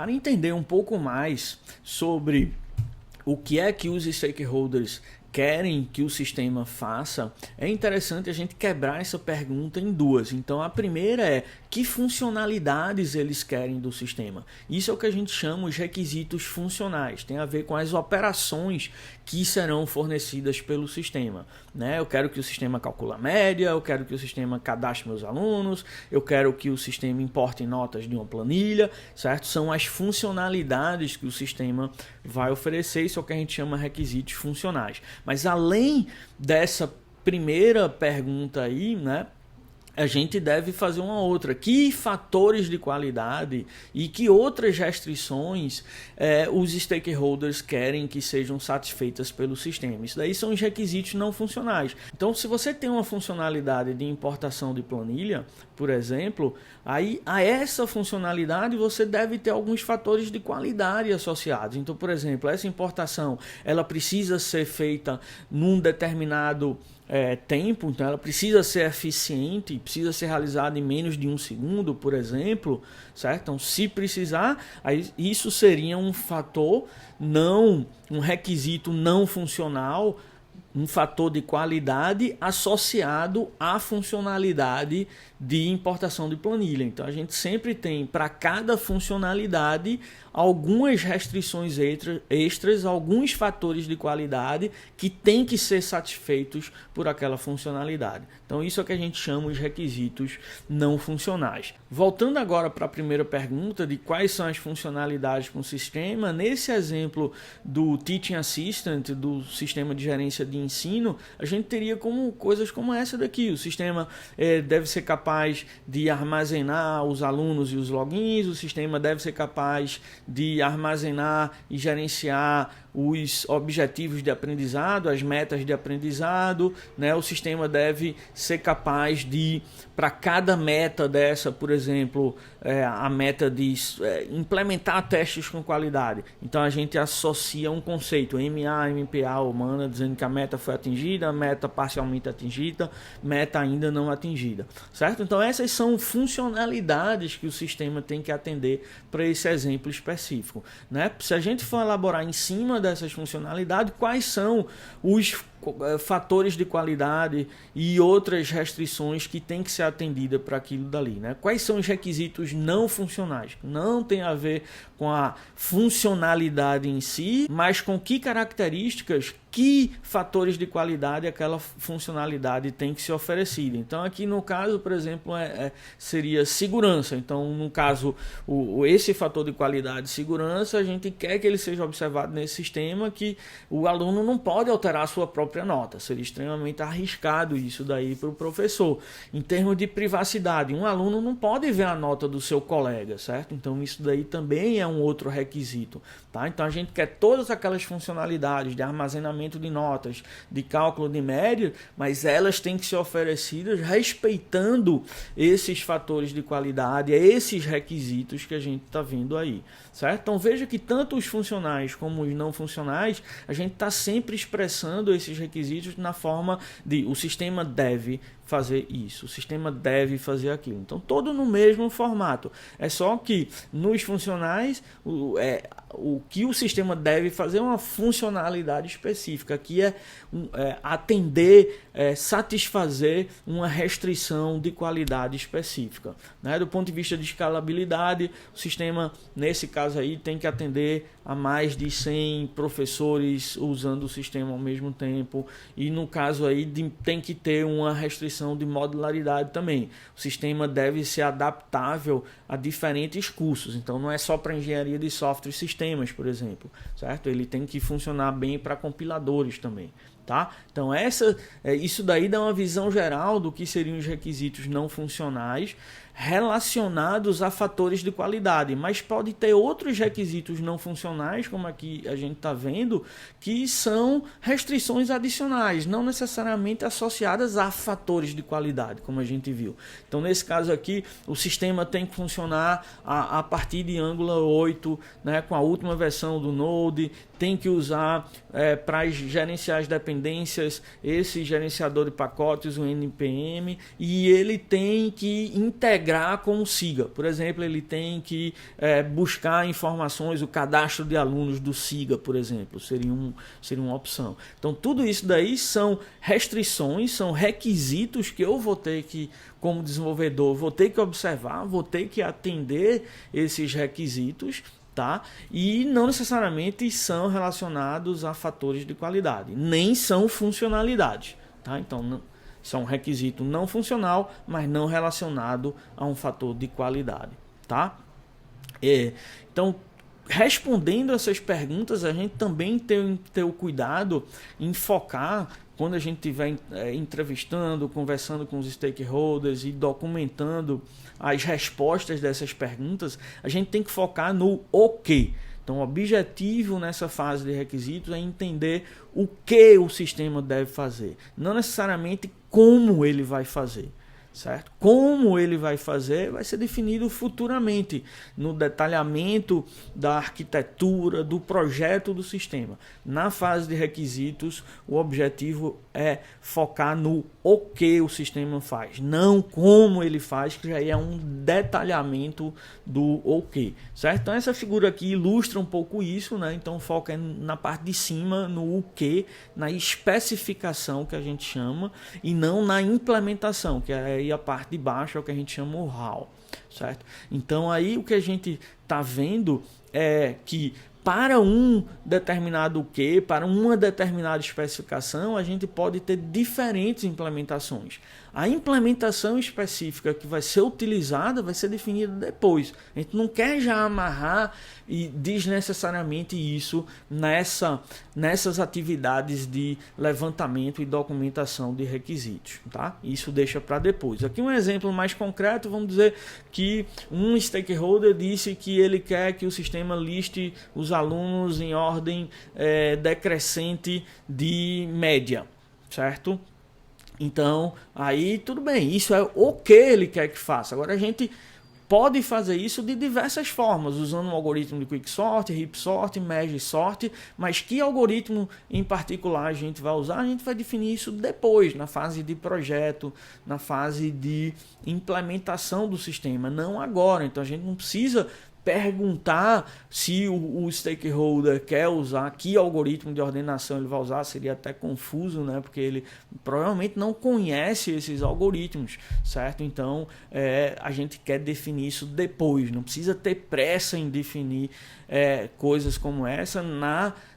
para entender um pouco mais sobre o que é que os stakeholders querem que o sistema faça, é interessante a gente quebrar essa pergunta em duas. Então a primeira é: que funcionalidades eles querem do sistema? Isso é o que a gente chama os requisitos funcionais, tem a ver com as operações que serão fornecidas pelo sistema, né? Eu quero que o sistema calcule a média, eu quero que o sistema cadastre meus alunos, eu quero que o sistema importe notas de uma planilha, certo? São as funcionalidades que o sistema vai oferecer, isso é o que a gente chama requisitos funcionais. Mas além dessa primeira pergunta aí, né, a gente deve fazer uma outra. Que fatores de qualidade e que outras restrições os stakeholders querem que sejam satisfeitas pelo sistema? Isso daí são os requisitos não funcionais. Então, se você tem uma funcionalidade de importação de planilha, por exemplo, aí a essa funcionalidade você deve ter alguns fatores de qualidade associados. Então, por exemplo, essa importação ela precisa ser feita num determinado tempo, então ela precisa ser eficiente, precisa ser realizada em menos de 1 segundo, por exemplo, certo? Então, se precisar, aí isso seria um fator um requisito não funcional, um fator de qualidade associado à funcionalidade de importação de planilha. Então a gente sempre tem para cada funcionalidade algumas restrições extras, alguns fatores de qualidade que têm que ser satisfeitos por aquela funcionalidade. Então isso é o que a gente chama os requisitos não funcionais. Voltando agora para a primeira pergunta de quais são as funcionalidades com o sistema, nesse exemplo do Teaching Assistant, do sistema de gerência de ensino, a gente teria coisas como essa daqui. O sistema deve ser capaz de armazenar os alunos e os logins, o sistema deve ser capaz de armazenar e gerenciar os objetivos de aprendizado, as metas de aprendizado, né? O sistema deve ser capaz de, para cada meta dessa, por exemplo, a meta de implementar testes com qualidade. Então a gente associa um conceito, MA, MPA, humana, dizendo que a meta foi atingida, a meta parcialmente atingida, meta ainda não atingida, certo? Então essas são funcionalidades que o sistema tem que atender para esse exemplo específico, né? Se a gente for elaborar em cima dessas funcionalidades, quais são os fatores de qualidade e outras restrições que tem que ser atendida para aquilo dali, né? Quais são os requisitos não funcionais? Não tem a ver com a funcionalidade em si, mas com que características, que fatores de qualidade aquela funcionalidade tem que ser oferecida. Então aqui no caso, por exemplo, seria segurança. Então no caso, esse fator de qualidade segurança, a gente quer que ele seja observado nesse sistema, que o aluno não pode alterar a sua própria nota. Seria extremamente arriscado isso daí para o professor. Em termos de privacidade, um aluno não pode ver a nota do seu colega, certo? Então isso daí também é um outro requisito, tá? Então a gente quer todas aquelas funcionalidades de armazenamento de notas, de cálculo de média, mas elas têm que ser oferecidas respeitando esses fatores de qualidade, esses requisitos que a gente está vendo aí, certo? Então veja que tanto os funcionais como os não funcionais, a gente está sempre expressando esses requisitos na forma de o sistema deve fazer isso, o sistema deve fazer aquilo. Então todo no mesmo formato. É só que nos funcionais o que o sistema deve fazer é uma funcionalidade específica, que é atender, satisfazer uma restrição de qualidade específica, né? Do ponto de vista de escalabilidade, o sistema, nesse caso aí, tem que atender a mais de 100 professores usando o sistema ao mesmo tempo, e no caso aí tem que ter uma restrição de modularidade também. O sistema deve ser adaptável a diferentes cursos, então não é só para engenharia de software e sistemas, por exemplo, certo? Ele tem que funcionar bem para compiladores também, tá? Então isso daí dá uma visão geral do que seriam os requisitos não funcionais relacionados a fatores de qualidade, mas pode ter outros requisitos não funcionais, como aqui a gente está vendo, que são restrições adicionais, não necessariamente associadas a fatores de qualidade, como a gente viu. Então nesse caso aqui, o sistema tem que funcionar a partir de Angular 8, né, com a última versão do Node, tem que usar para gerenciar as dependências dependências, esse gerenciador de pacotes, o NPM, e ele tem que integrar com o SIGA. Por exemplo, ele tem que buscar informações, o cadastro de alunos do SIGA, por exemplo, seria uma opção. Então, tudo isso daí são restrições, são requisitos que eu vou ter que, como desenvolvedor, vou ter que observar, vou ter que atender esses requisitos, tá? E não necessariamente são relacionados a fatores de qualidade, nem são funcionalidade, tá? Então, são um requisito não funcional, mas não relacionado a um fator de qualidade, tá? Então, respondendo essas perguntas, a gente também tem que ter o cuidado em focar, quando a gente estiver entrevistando, conversando com os stakeholders e documentando as respostas dessas perguntas, a gente tem que focar no o quê. Então, o objetivo nessa fase de requisitos é entender o que o sistema deve fazer, não necessariamente como ele vai fazer. Certo? Como ele vai fazer vai ser definido futuramente no detalhamento da arquitetura, do projeto do sistema. Na fase de requisitos, o objetivo é focar no o que o sistema faz, não como ele faz, que já é um detalhamento do o que. Certo? Então essa figura aqui ilustra um pouco isso, né? Então foca na parte de cima, no o que, na especificação que a gente chama, e não na implementação, que é a parte de baixo é o que a gente chama o how, certo? Então aí o que a gente está vendo é que para um determinado quê, para uma determinada especificação, a gente pode ter diferentes implementações. A implementação específica que vai ser utilizada vai ser definida depois. A gente não quer já amarrar e desnecessariamente isso nessas atividades de levantamento e documentação de requisitos, tá? Isso deixa para depois. Aqui um exemplo mais concreto, vamos dizer que um stakeholder disse que ele quer que o sistema liste os alunos em ordem decrescente de média, certo? Então, aí tudo bem, isso é o que ele quer que faça. Agora a gente pode fazer isso de diversas formas, usando um algoritmo de quicksort, heapsort, merge sort, mas que algoritmo em particular a gente vai usar, a gente vai definir isso depois, na fase de projeto, na fase de implementação do sistema, não agora. Então a gente não precisa perguntar se o stakeholder quer usar, que algoritmo de ordenação ele vai usar, seria até confuso, né? Porque ele provavelmente não conhece esses algoritmos, certo? Então a gente quer definir isso depois, não precisa ter pressa em definir coisas como essa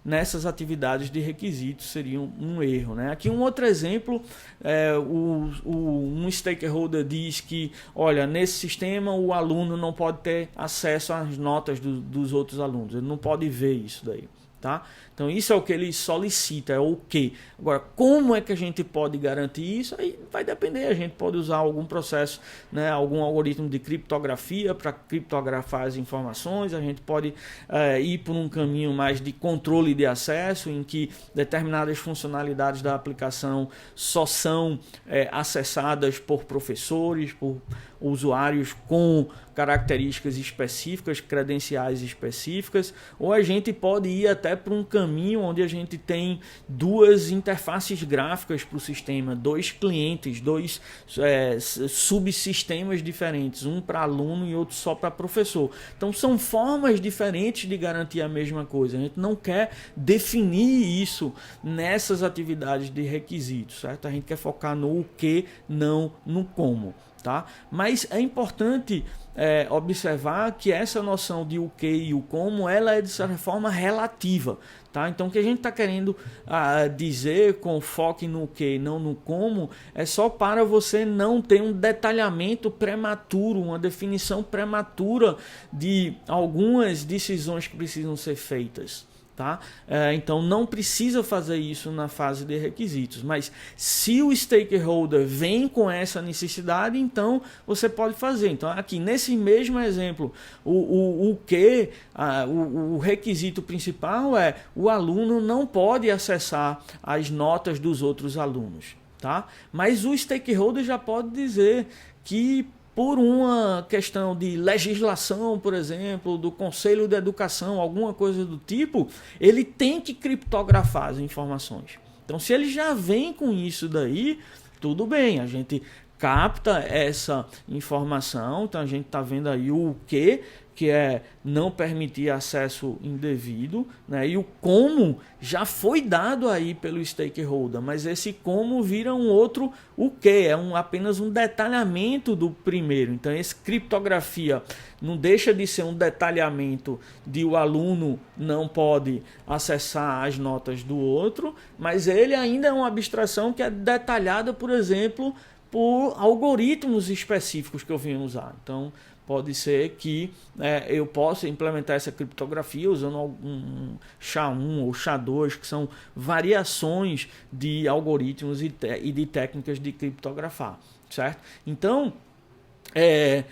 nessas atividades de requisitos, seria um erro, né? Aqui um outro exemplo, um stakeholder diz que, olha, nesse sistema o aluno não pode ter acesso às notas dos outros alunos, ele não pode ver isso daí, tá? Então isso é o que ele solicita, é o que. Agora, como é que a gente pode garantir isso? Aí vai depender, a gente pode usar algum processo, né, algum algoritmo de criptografia para criptografar as informações, a gente pode ir por um caminho mais de controle de acesso, em que determinadas funcionalidades da aplicação só são acessadas por professores, por usuários com características específicas, credenciais específicas, ou a gente pode ir até para um caminho onde a gente tem duas interfaces gráficas para o sistema, dois clientes, dois subsistemas diferentes, um para aluno e outro só para professor. Então são formas diferentes de garantir a mesma coisa. A gente não quer definir isso nessas atividades de requisitos, certo? A gente quer focar no o que, não no como. Tá? Mas é importante observar que essa noção de o que e o como, ela é de certa forma relativa. Tá? Então o que a gente está querendo dizer com foco no que, não no como, é só para você não ter um detalhamento prematuro, uma definição prematura de algumas decisões que precisam ser feitas. Tá? Então não precisa fazer isso na fase de requisitos, mas se o stakeholder vem com essa necessidade, então você pode fazer. Então aqui nesse mesmo exemplo, o requisito principal é o aluno não pode acessar as notas dos outros alunos, tá? Mas o stakeholder já pode dizer que por uma questão de legislação, por exemplo, do Conselho de Educação, alguma coisa do tipo, ele tem que criptografar as informações. Então, se ele já vem com isso daí, tudo bem, a gente capta essa informação, então a gente está vendo aí o que é não permitir acesso indevido, né? E o como já foi dado aí pelo stakeholder, mas esse como vira um outro o que, apenas um detalhamento do primeiro. Então esse criptografia não deixa de ser um detalhamento de o aluno não pode acessar as notas do outro, mas ele ainda é uma abstração que é detalhada, por exemplo, por algoritmos específicos que eu venho usar. Então, pode ser que eu possa implementar essa criptografia usando um SHA-1 ou SHA-2, que são variações de algoritmos e de técnicas de criptografar, certo? Então é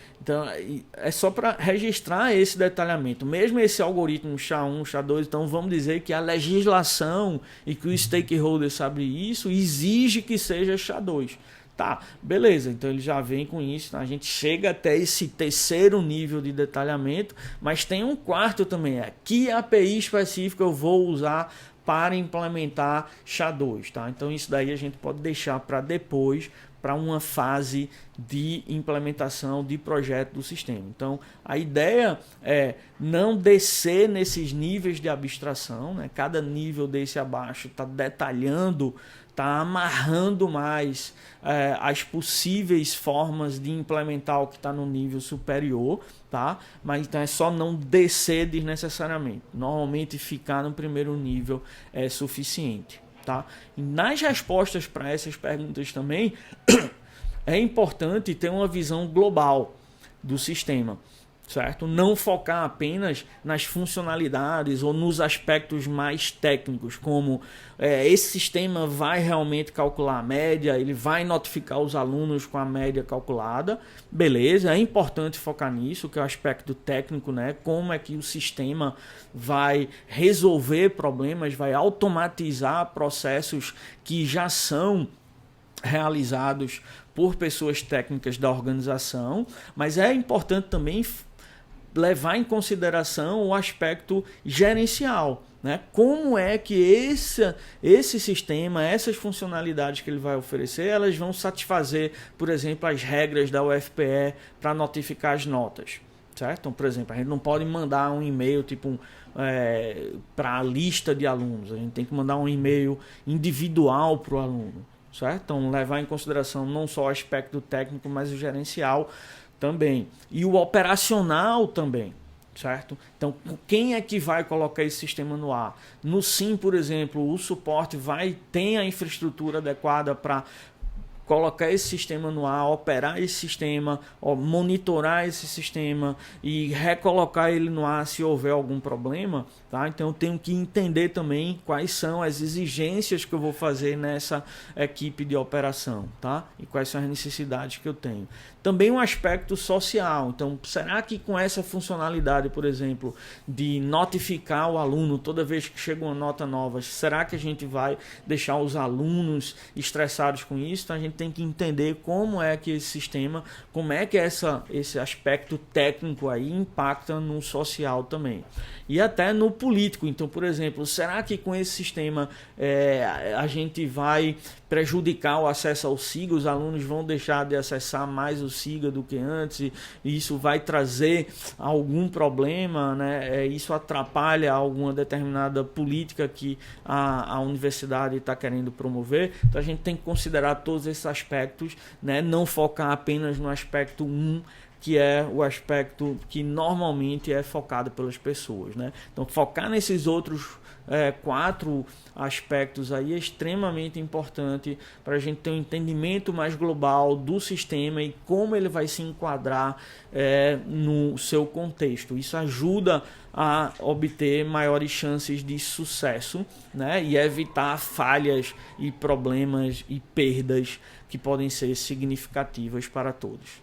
só para registrar esse detalhamento. Mesmo esse algoritmo SHA-1, SHA-2, então vamos dizer que a legislação e que o stakeholder sabe isso, exige que seja SHA-2. Tá, beleza, então ele já vem com isso, tá? A gente chega até esse terceiro nível de detalhamento, mas tem um quarto também, que API específica eu vou usar para implementar SHA-2, tá? Então isso daí a gente pode deixar para depois, para uma fase de implementação de projeto do sistema. Então a ideia é não descer nesses níveis de abstração, né? Cada nível desse abaixo está detalhando, está amarrando mais as possíveis formas de implementar o que está no nível superior, tá? Mas então é só não descer desnecessariamente. Normalmente ficar no primeiro nível é suficiente, tá? E nas respostas para essas perguntas também é importante ter uma visão global do sistema, certo? Não focar apenas nas funcionalidades ou nos aspectos mais técnicos, como esse sistema vai realmente calcular a média, ele vai notificar os alunos com a média calculada, beleza, é importante focar nisso, que é o aspecto técnico, né? Como é que o sistema vai resolver problemas, vai automatizar processos que já são realizados por pessoas técnicas da organização, mas é importante também levar em consideração o aspecto gerencial, né? Como é que esse sistema, essas funcionalidades que ele vai oferecer, elas vão satisfazer, por exemplo, as regras da UFPE para notificar as notas, certo? Então, por exemplo, a gente não pode mandar um e-mail tipo para a lista de alunos, a gente tem que mandar um e-mail individual para o aluno, certo? Então, levar em consideração não só o aspecto técnico, mas o gerencial também. E o operacional também, certo? Então, quem é que vai colocar esse sistema no ar? No SIM, por exemplo, o suporte tem a infraestrutura adequada para colocar esse sistema no ar, operar esse sistema, monitorar esse sistema e recolocar ele no ar se houver algum problema, tá? Então eu tenho que entender também quais são as exigências que eu vou fazer nessa equipe de operação, tá? E quais são as necessidades que eu tenho. Também um aspecto social. Então, será que com essa funcionalidade, por exemplo, de notificar o aluno toda vez que chega uma nota nova, será que a gente vai deixar os alunos estressados com isso? Então, a gente tem que entender como é que esse sistema, como é que esse aspecto técnico aí impacta no social também. E até no político. Então, por exemplo, será que com esse sistema a gente vai prejudicar o acesso ao SIGA? Os alunos vão deixar de acessar mais o SIGA do que antes, e isso vai trazer algum problema, né? Isso atrapalha alguma determinada política que a universidade está querendo promover. Então a gente tem que considerar todos esses aspectos, né? Não focar apenas no aspecto 1, que é o aspecto que normalmente é focado pelas pessoas, né? Então focar nesses outros 4 aspectos aí é extremamente importante para a gente ter um entendimento mais global do sistema e como ele vai se enquadrar no seu contexto. Isso ajuda a obter maiores chances de sucesso, né? E evitar falhas e problemas e perdas que podem ser significativas para todos.